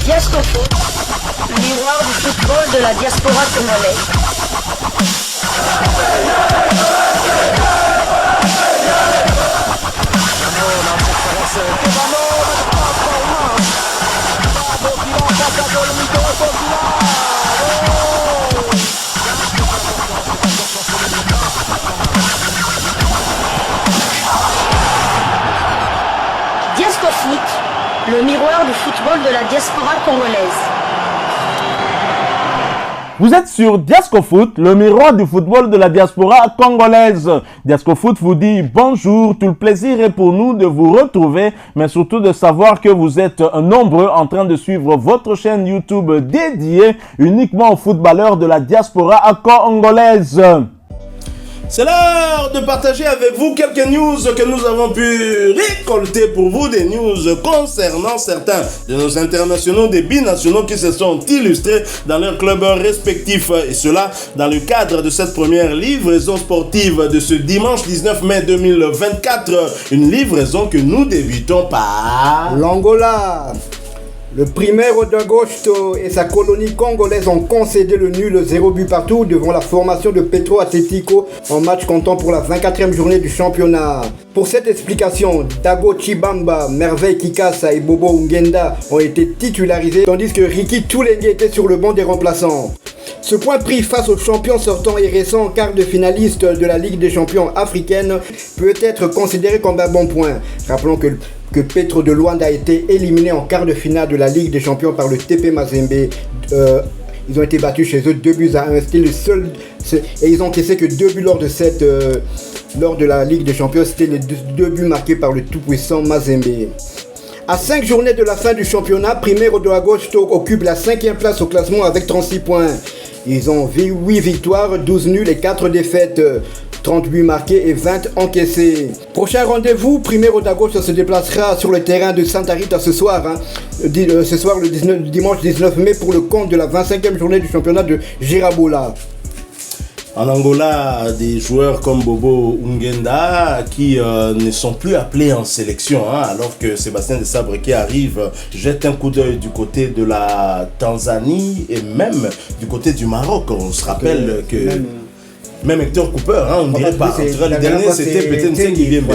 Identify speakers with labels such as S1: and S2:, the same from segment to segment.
S1: Diasco Foot, le miroir du football de la diaspora congolaise. Diasco Foot, le miroir du football de la diaspora congolaise.
S2: Vous êtes sur Diasco Foot, le miroir du football de la diaspora congolaise. Diasco Foot vous dit bonjour, tout le plaisir est pour nous de vous retrouver, mais surtout de savoir que vous êtes nombreux en train de suivre votre chaîne YouTube dédiée uniquement aux footballeurs de la diaspora congolaise.
S3: C'est l'heure de partager avec vous quelques news que nous avons pu récolter pour vous, des news concernant certains de nos internationaux, des binationaux qui se sont illustrés dans leurs clubs respectifs, et cela dans le cadre de cette première livraison sportive de ce dimanche 19 mai 2024, une livraison que nous débutons par
S4: l'Angola. Le Primeiro de Agosto et sa colonie congolaise ont concédé le nul 0 but partout devant la formation de Petro Atlético en match comptant pour la 24e journée du championnat. Pour cette explication, Dago Chibamba, Merveille Kikasa et Bobo Ungenda ont été titularisés tandis que Ricky Toulengue était sur le banc des remplaçants. Ce point pris face aux champions sortants et récents quart de finaliste de la Ligue des champions africaine peut être considéré comme un bon point. Rappelons que Petro de Luanda a été éliminé en quart de finale de la Ligue des champions par le TP Mazembe. Ils ont été battus chez eux 2-1. C'était le seul, et ils ont encaissé que 2 buts lors de la Ligue des champions. C'était les 2 buts marqués par le tout-puissant Mazembe. À 5 journées de la fin du championnat, Primeiro de Agosto occupe la 5e place au classement avec 36 points. Ils ont 8 victoires, 12 nuls et 4 défaites. 30 buts marqués et 20 encaissés. Prochain rendez-vous, Primeiro d'Agosto se déplacera sur le terrain de Santa Rita ce soir. Ce soir, le dimanche 19 mai, pour le compte de la 25e journée du championnat de Girabola.
S3: En Angola, des joueurs comme Bobo Ungenda qui ne sont plus appelés en sélection, alors que Sébastien Desabre qui arrive jette un coup d'œil du côté de la Tanzanie et même du côté du Maroc. On se rappelle que... Même Hector Cooper, on dirait pas. Le dernier, c'était peut-être Nsengi Biembe.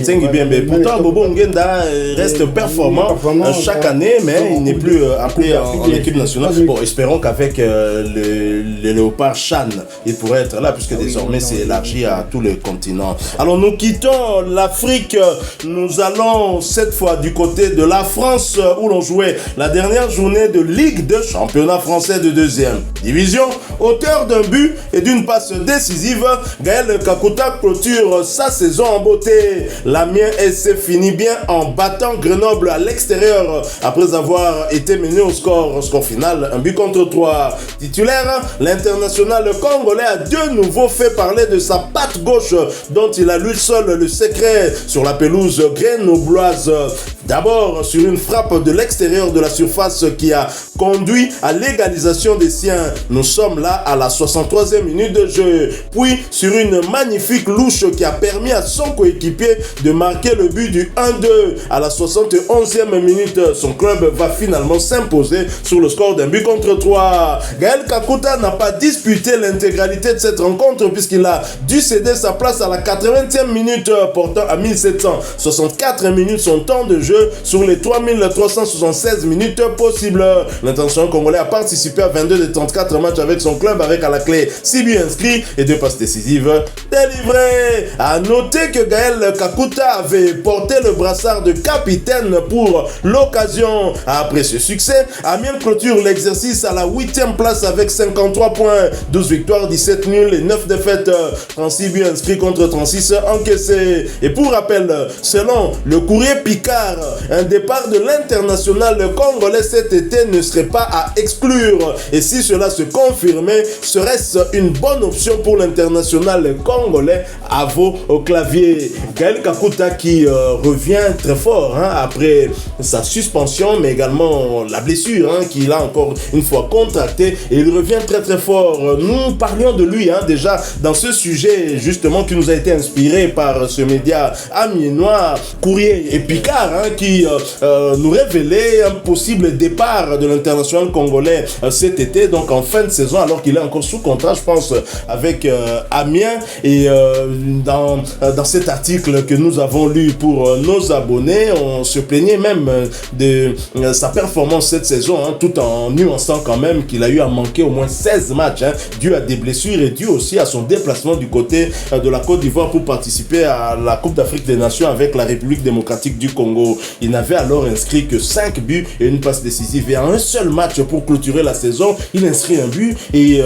S3: Nsengi Biembe. Pourtant, Bobo Ungenda reste performant chaque année, mais il n'est plus appelé en équipe nationale. Bon, espérons qu'avec le Léopard Chan, il pourrait être là, puisque désormais, c'est élargi à tout le continent. Alors, nous quittons l'Afrique. Nous allons cette fois du côté de la France, où l'on jouait la dernière journée de Ligue de championnat français de 2e division. Auteur d'un but et d'une passe décisive, Gaël Kakuta clôture sa saison en beauté. L'Amiens SC finit bien en battant Grenoble à l'extérieur après avoir été mené au score final, 1-3. Titulaire, l'international congolais a de nouveau fait parler de sa patte gauche dont il a lui seul le secret sur la pelouse grenobloise. D'abord sur une frappe de l'extérieur de la surface qui a conduit à l'égalisation des siens. Nous sommes là à la 63e minute de jeu. Puis sur une magnifique louche qui a permis à son coéquipier de marquer le but du 1-2 à la 71e minute. Son club va finalement s'imposer sur le score d'1-3. Gaël Kakuta n'a pas disputé l'intégralité de cette rencontre puisqu'il a dû céder sa place à la 80e minute, portant à 1764 minutes son temps de jeu sur les 3376 minutes possibles. L'international congolais a participé à 22 des 34 matchs avec son club, avec à la clé 6 buts inscrits et 2 passes décisives délivrées. À noter que Gaël Kakuta avait porté le brassard de capitaine pour l'occasion. Après ce succès, Amiens clôture l'exercice à la 8e place avec 53 points, 12 victoires, 17 nuls et 9 défaites, 36 buts inscrits contre 36 encaissés. Et pour rappel, selon le courrier Picard, un départ de l'international congolais cet été ne serait pas à exclure. Et si cela se confirmait, serait-ce une bonne option pour l'international congolais à veau au clavier. Gaël Kakuta qui revient très fort après sa suspension, mais également la blessure qu'il a encore une fois contractée, et il revient très très fort. Nous parlions de lui déjà dans ce sujet justement qui nous a été inspiré par ce média amiénois, Courrier et Picard, qui nous révélait un possible départ de l'international congolais cet été, donc en fin de saison, alors qu'il est encore sous contrat, je pense, avec Amiens. Et dans cet article que nous avons lu pour nos abonnés, on se plaignait même de sa performance cette saison, hein, tout en nuançant quand même qu'il a eu à manquer au moins 16 matchs, hein, dû à des blessures et dû aussi à son déplacement du côté de la Côte d'Ivoire pour participer à la Coupe d'Afrique des Nations avec la République démocratique du Congo. Il n'avait alors inscrit que 5 buts et une passe décisive. Et en un seul match pour clôturer la saison, il inscrit un but et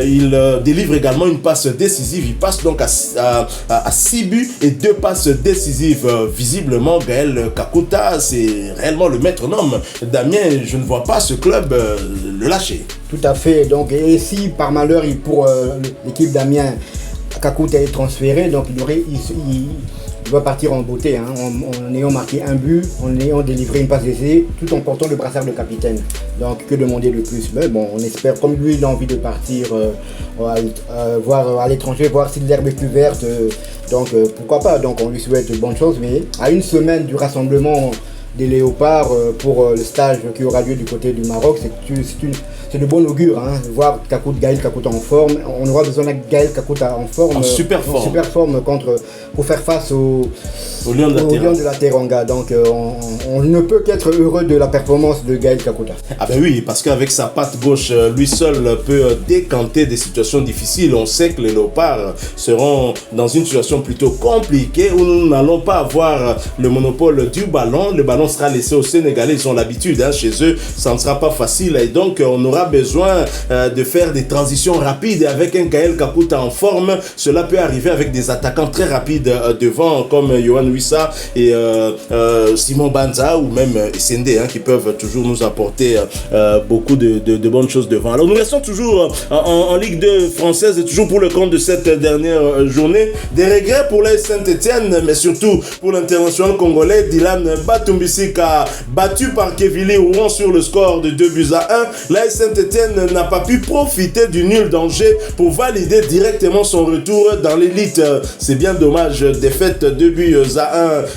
S3: il délivre également une passe décisive. Il passe donc à 6 buts et 2 passes décisives. Visiblement, Gaël Kakuta, c'est réellement le maître-homme d'Amiens. Je ne vois pas ce club le lâcher.
S4: Tout à fait. Donc, et si par malheur, pour l'équipe d'Amiens, Kakuta est transféré, donc il doit partir en beauté, hein, en ayant marqué un but, en ayant délivré une passe d'essai, tout en portant le brassard de capitaine. Donc, que demander de plus? Mais bon, on espère, comme lui, il a envie de partir voir à l'étranger, voir si l'herbe est plus verte. Donc, pourquoi pas? Donc, on lui souhaite bonne chance. Mais à une semaine du rassemblement des Léopards pour le stage qui aura lieu du côté du Maroc, c'est de bon augure, hein, voir Gaël Kakuta en forme. On aura besoin de Gaël Kakuta en forme,
S3: en super forme
S4: pour faire face aux
S3: Lions
S4: de la Teranga. Donc on ne peut qu'être heureux de la performance de Gaël Kakuta.
S3: Ah ben oui, parce qu'avec sa patte gauche, lui seul peut décanter des situations difficiles. On sait que les Léopards seront dans une situation plutôt compliquée où nous n'allons pas avoir le monopole du ballon. Le ballon sera laissé aux Sénégalais, ils ont l'habitude, hein, chez eux, ça ne sera pas facile. Et donc on aura besoin de faire des transitions rapides. Et avec un Gaël Kakuta en forme, cela peut arriver avec des attaquants très rapides devant, comme Yohan Wissa et Simon Banza ou même Essende, hein, qui peuvent toujours nous apporter beaucoup de bonnes choses devant. Alors nous restons toujours en Ligue 2 française et toujours pour le compte de cette dernière journée. Des regrets pour l'AS Saint-Etienne, mais surtout pour l'international congolais Dylan Batumbisika, battu par Kevili Ouran sur le score de 2-1. L'AS Saint-Etienne n'a pas pu profiter du nul d'Angers pour valider directement son retour dans l'élite. C'est bien dommage. Défaite 2-1.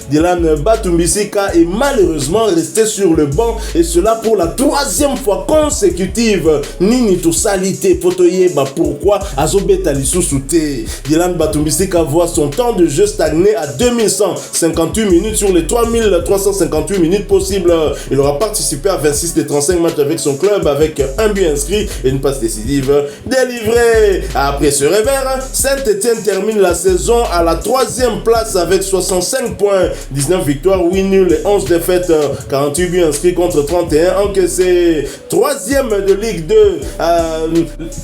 S3: Dylan Batumbisika est malheureusement resté sur le banc et cela pour la 3e fois consécutive. Nini Tousalité Potoye, pourquoi Azobeta Lissousouté. Dylan Batumbisika voit son temps de jeu stagner à 2158 minutes sur les 3358 minutes possibles. Il aura participé à 26 des 35 matchs avec son club avec un but inscrit et une passe décisive délivrée. Après ce revers, Saint-Etienne termine la saison à la 3e place avec 65 points, 19 victoires, 8 nuls et 11 défaites, 48 buts inscrits contre 31 encaissés. 3e de Ligue 2.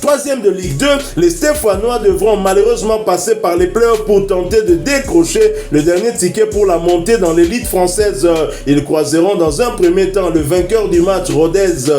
S3: 3e de Ligue 2, les Stéphanois devront malheureusement passer par les playoffs pour tenter de décrocher le dernier ticket pour la montée dans l'élite française. Ils croiseront dans un premier temps le vainqueur du match Rodez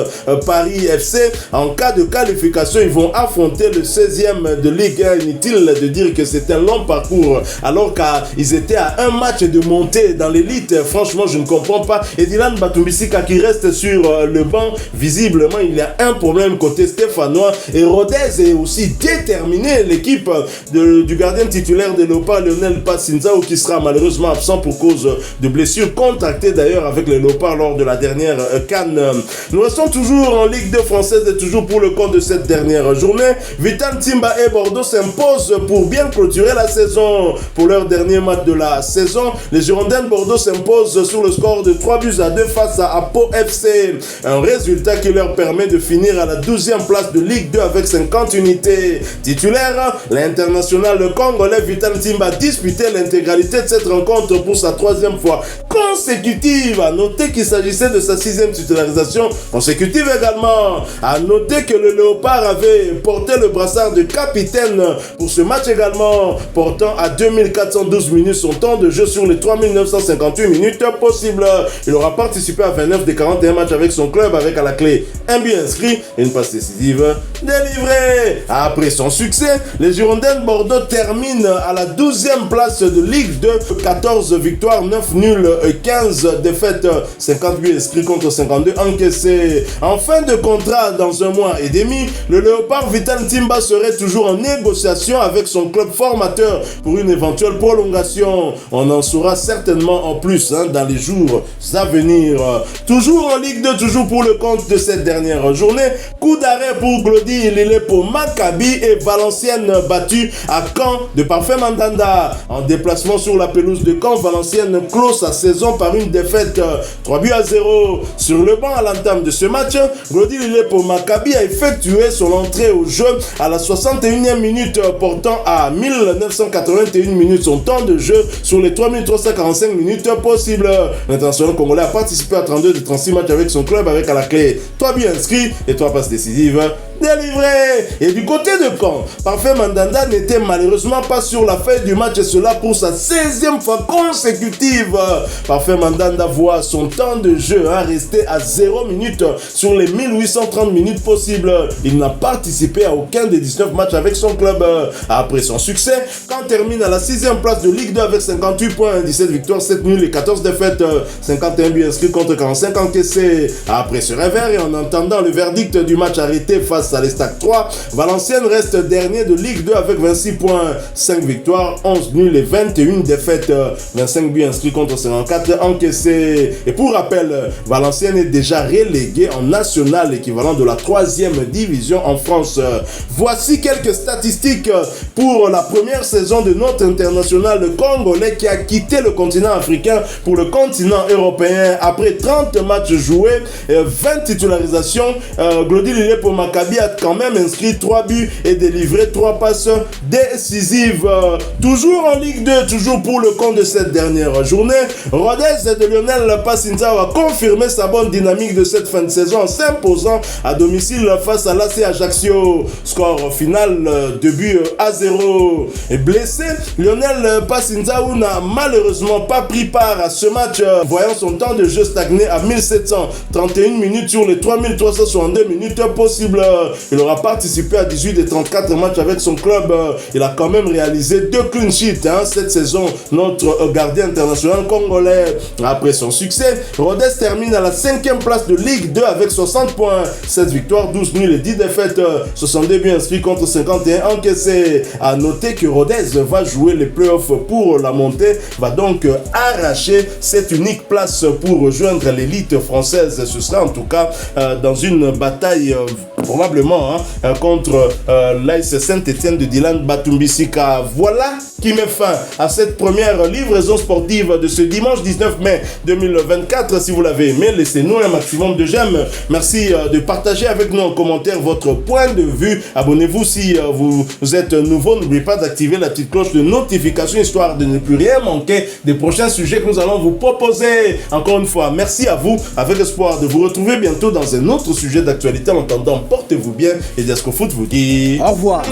S3: Paris FC. En cas de qualification, ils vont affronter le 16e de Ligue 1. Inutile de dire que c'est un long parcours alors qu'ils étaient à un match de montée dans l'élite. Franchement, je ne comprends pas. Et Dylan Batumbisika qui reste sur le banc, visiblement, il y a un problème côté stéphanois. Et Rodez est aussi déterminé. L'équipe du gardien titulaire de Léopard, Lionel Passinzao, qui sera malheureusement absent pour cause de blessures contractées d'ailleurs avec les Léopards lors de la dernière CAN. Nous restons toujours en Ligue 2 française et toujours pour le compte de cette dernière journée. Vital Timba et Bordeaux s'imposent pour bien clôturer la saison. Pour leur dernier match de la saison, les Girondins de Bordeaux s'imposent sur le score de 3-2 face à Apo FC. Un résultat qui leur permet de finir à la 12e place de Ligue 2 avec 50 unités. Titulaire, l'international congolais Vital Timba disputait l'intégralité de cette rencontre pour sa 3e fois consécutive. À noter qu'il s'agissait de sa 6e titularisation consécutive également. À noter que le Léopard avait porté le brassard de capitaine pour ce match également, portant à 2412 minutes son temps de jeu sur les 3958 minutes possibles. Il aura participé à 29 des 41 matchs avec son club avec à la clé un but inscrit et une passe décisive délivrée. Après son succès, les Girondins de Bordeaux terminent à la 12e place de Ligue 2, 14 victoires, 9 nuls et 15 défaite, 58 inscrits contre 52 encaissés. En fin de contrat dans un mois et demi, le Léopard Vital Timba serait toujours en négociation avec son club formateur pour une éventuelle prolongation. On en saura certainement en plus dans les jours à venir. Toujours en Ligue 2, toujours pour le compte de cette dernière journée, coup d'arrêt pour Glody Lilepo Maccabi et Valenciennes battu à Caen de Parfait Mandanda. En déplacement sur la pelouse de Caen, Valenciennes clôt sa saison par une défaite 3-0. Sur le banc à l'entame de ce match, Glody Lilepo Maccabi a effectué son entrée au jeu à la 61e minute, portant à 1981 minutes son temps de jeu sur les 3345 minutes possibles. L'international congolais a participé à 32 de 36 matchs avec son club, avec à la clé 3 buts inscrits et 3 passes décisives délivrées. Et du côté de Caen, Parfait Mandanda n'était malheureusement pas sur la feuille du match, et cela pour sa 16e fois consécutive. Parfait Mandanda voit son temps de jeu rester à 0 minutes sur les 1830 minutes possibles. Il n'a participé à aucun des 19 matchs avec son club. Après son succès, Caen termine à la 6e place de Ligue 2 avec 58 points, 17 victoires, 7 nuls et 14 défaites, 51 buts inscrits contre 45 encaissés. Après ce revers et en entendant le verdict du match arrêté face à l'Estac 3, Valenciennes reste dernier de Ligue 2 avec 26 points, 5 victoires, 11 nuls et 21 défaites, 25 buts inscrits contre 54 encaissés. Et pour rappel, Valenciennes est déjà relégué en national, équivalent de la 3e division en France. Voici quelques statistiques pour la première saison de notre international congolais qui a quitté le continent africain pour le continent européen. Après 30 matchs joués, 20 titularisations, Glody Lilepo Maccabi a quand même inscrit 3 buts et délivré 3 passes décisives. Toujours en Ligue 2, toujours pour le compte de cette dernière journée, Rodez de Lionel Passinzao a confirmé sa bonne dynamique de cette fin de saison en s'imposant à domicile face à l'AC Ajaccio. Score final 2 buts à 0. Et blessé, Lionel Passinzao n'a malheureusement pas pris part à ce match, voyant son temps de jeu stagner à 1731 minutes sur les 3362 minutes possibles. Il aura participé à 18 des 34 matchs avec son club. Il a quand même réalisé 2 clean sheets cette saison, notre gardien international congolais. Après son succès, Rodez termine à la 5e place de Ligue 2 avec 60 points, 7 victoires, 12 nuls et 10 défaites, 62 buts inscrits contre 51 encaissés. À noter que Rodez va jouer les playoffs pour la montée, va donc arracher cette unique place pour rejoindre l'élite française. Ce sera en tout cas dans une bataille probablement contre l'AS Saint-Etienne de Dylan Batumbisika. Voilà qui met fin à cette première livraison sportive de ce dimanche 19 mai 2024. Si vous l'avez aimé, laissez-nous un maximum de j'aime. Merci de partager avec nous en commentaire votre point de vue. Abonnez-vous si vous êtes nouveau. N'oubliez pas d'activer la petite cloche de notification histoire de ne plus rien manquer des prochains sujets que nous allons vous proposer. Encore une fois, merci à vous, avec espoir de vous retrouver bientôt dans un autre sujet d'actualité. En attendant, portez-vous bien et Diasco Foot vous dit
S4: au revoir.